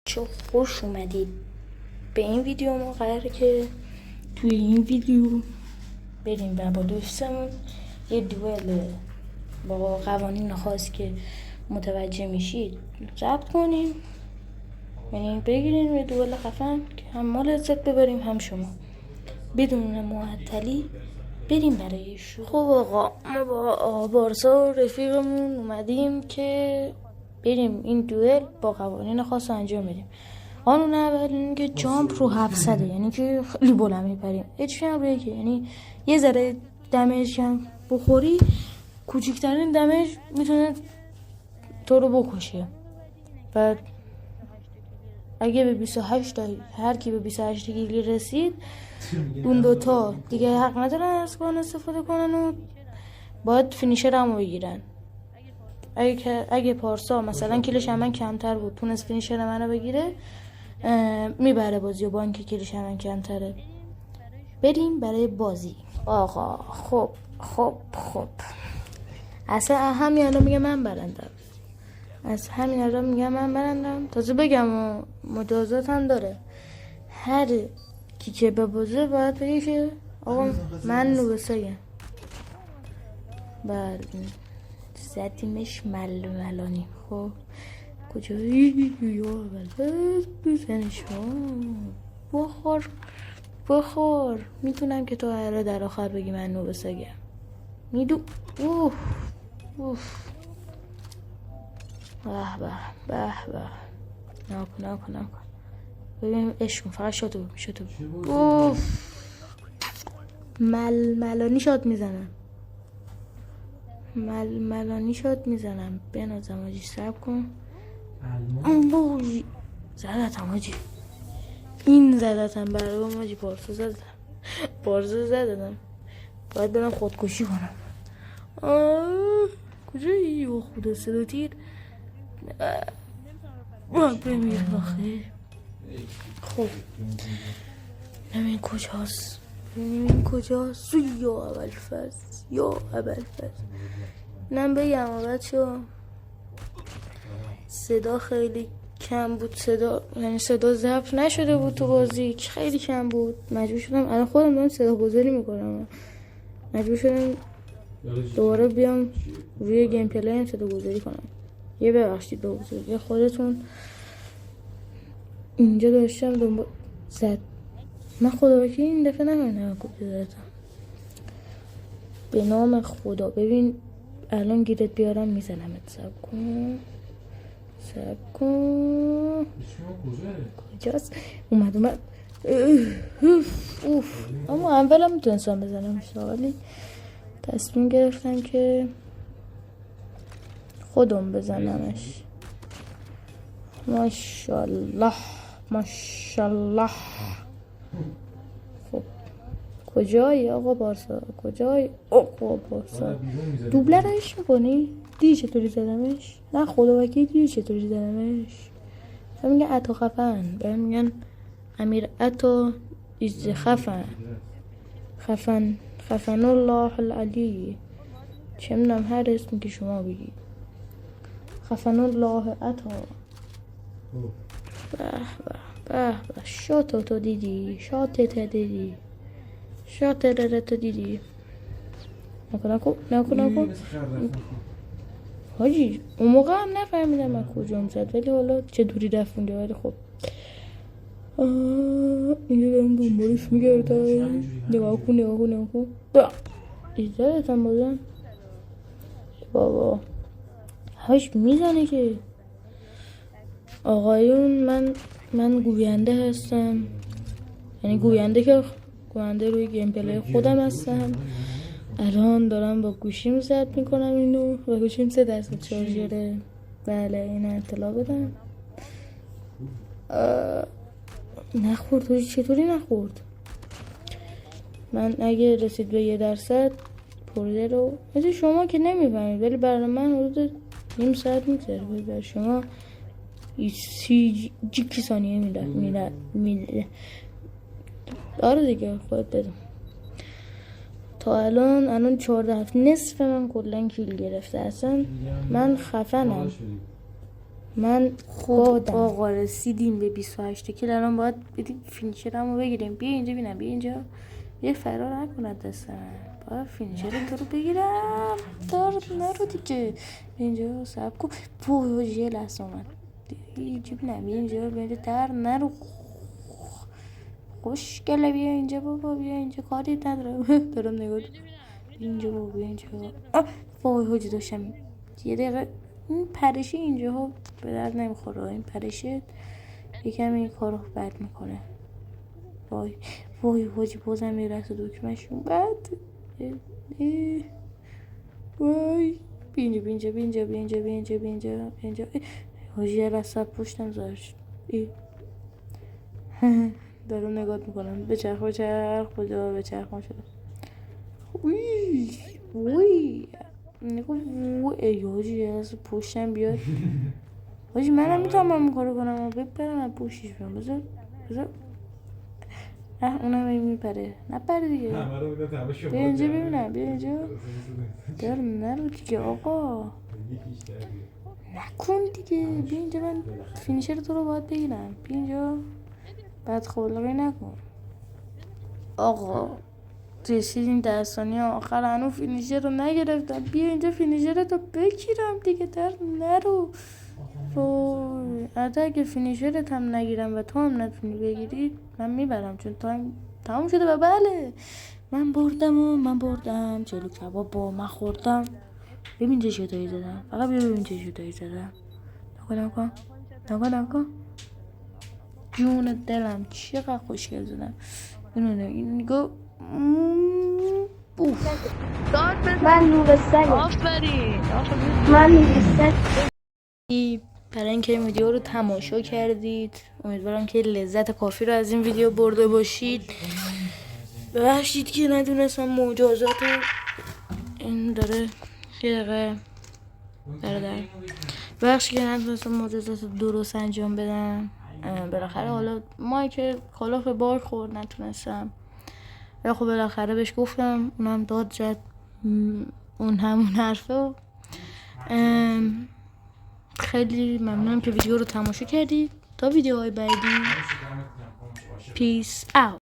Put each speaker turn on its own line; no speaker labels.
چه خوش اومدید به این ویدیو. ما قراره که توی این ویدیو بریم و با دوستمون یه دوئل با قوانین خاص که متوجه میشید ضبط کنیم، یعنی بگیریم یه دوئل خفن که هم ما لذت ببریم هم شما، بدون معطلی بریم برای شروع. خب آقا، ما با آقا بارسا رفیقمون اومدیم که بریم این دوئل با قوانین خاص انجام بدیم. قانون اول اینه که جامپ رو 700، یعنی که خیلی بلند میپریم. اچ هم روی که یعنی یه ذره دمیج هم بخوری، کوچکترین دمیج میتونه تو رو بکشه. و اگه به 28 هر کی به 28 کیلو رسید، اون دوتا دیگه حق ندارن از گان استفاده کنن و باید فینیشر هم بگیرن. اگه پارسا مثلا کیلوش من کمتر بود تونست فینیشر منو بگیره، میبره بازی و با اینکه کیلوش من کمتره. بریم برای بازی آقا. خب اصلا همین الان میگه من برندم، از همین الان میگه من برندم. تازه بگم و مجازات هم داره، هر کی که به بازه باید بگه که آقا من نوبسایم. بله زدیمش ملانی. خب کجایی یا بلد بزنش بخور. میتونم که تو هر در آخر بگی من نوبسایم. میدو اوف به نکن ببینیم عشق فقط شاتو اوف ملانی شات میزنم بنازم آجی. سب کن زدتم آجی، این زدتم برای آجی. بارزا زدتم باید برم خودکشی کنم. کجایی او خدا صدا تیر بمیر آخه. خب ببینیم کجاست یا ابوالفضل. من بگم بچه صدا خیلی کم بود، یعنی صدا ضبط نشده بود تو بازی، خیلی کم بود. مجبور شدم الان خودم دارم صدا گذاری میکنم، مجبور شدم دوباره بیام روی گیم پلی هم صدا گذاری کنم. یه ببخشید به بزرگی خودتون. اینجا داشتم دنبال زد، من خدا وکیل این دفعه نمیدونم کجا زدم. به نام خدا ببین الان گیرت بیارم میزنمت. سب کن کجاست؟ اومد اما اولم میتونستم بزنم، ولی تصمیم گرفتم که خودم بزنمش. ماشاءالله. خب کجایی آقا بارسا؟ دوبله رایش میکنی؟ دیدی چطوری زدمش؟ نه خدا وکیل دیدی چطوری زدمش؟ هم میگن عطا خفن، بهم میگن امیر عطا ایز خفن الله العلی. چه میدونم هر اسمی که شما بگید. خفن الله عطا. به شاتت دیدی. نکن حاجی. اون موقع هم نفهمیدم من کجام زد، ولی حالا چه دوری رفت اونجا. ولی خب اینجا دارم دنبالش میگردم. نگاه کن ایزدتم بازم بابا. هاش میزنه که آقایون. من گوینده هستم، یعنی گوینده روی گیم پلی خودم هستم. الان دارم با گوشیم ضبط میکنم اینو و گوشیم 3% شارژره. بله اینو اطلاع بدم. نخورد. چطوری نخورد؟ من اگه رسید به 1% پرده رو مثل شما که نمیفهمید، ولی برای من حدود نیم ساعت میگذره. برای شما 30 ثانیه میره. آره دیگه خودت بدم. تا الان 14 نصف من کلن کیل گرفته. اصلا من خفنم. من خب آقا رسیدیم به 28 کیل. الان باید بدیم فینیشرمو بگیریم. بیا اینجا بینم، بیا اینجا، بیا فرار نکند دست من. باید فینیشر تو رو بگیرم. دار نرو دیگه. بیا اینجا صبر کن. وای یه لحظه اومد. اینجا بینم، بیا اینجا، بیا اینجا، در نرو. خوشگله بیا اینجا بابا، بیا اینجا، کاری ندارم. دارم نگاه. بیا اینجا بابا، بیا اینجا. وای حاجی داشتم یه دقیقه. این پرشه اینجا ها به درد نمیخوره. این پرشه یکم این کارو بد میکنه. وای وای حاجی بازم میرسه دکمهشون بد. وای بینجا بینجا بینجا بینجا بینجا بینجا بینجا. حاجی یه رسط پشتم زارش. دارم نگاه میکنم. بچرخ بچرخ بجا بچرخ ما شده. وی وی نگاه. وی حاجی از پشتم بیاد. حاجی منم میتونم این کارو کنم. بپرم از پوشش برم. بذار اونم این میپره. نپره دیگه. بیا اینجا ببینم، بیا اینجا. دارم نرو دیگه آقا. نکن دیگه. بیا اینجا، من فینیشر تو رو باید بگیرم. بیا اینجا. بعد خلقی نکن آقا. رسیدیم 10 ثانیه آخر هنوز فینیشر رو نگرفتم. بیا اینجا فینیشر رو بگیرم دیگه. در نرو. حتی اگه فینیشرت هم نگیرم و تو هم نتونی بگیری من میبرم، چون تایم تمام شده. و بله من بردم. جلو کباب با من خوردم. ببین چه شدایی زدم. فقط ببین چه شدایی زدم. نکن جون دلم چقدر خوشگل زدم. این نگاه.
من نور سگم.
آفرین
من نور سگ.
برای اینکه این ویدیو رو تماشا کردید، امیدوارم که لذت کافی رو از این ویدیو برده باشید. ببخشید که ندونستم مجازات این داره یه دقیقه برادر. ببخشید که نتونستم مجازات درست انجام بدم. بالاخره حالا ما که کالاف باگ خورد نتونستم، ولی خب بالاخره بهش گفتم، اونم داد زد. اون همون حرفه. خیلی ممنونم که ویدیو رو تماشا کردید. تا ویدیوهای بعدی پیس اوت.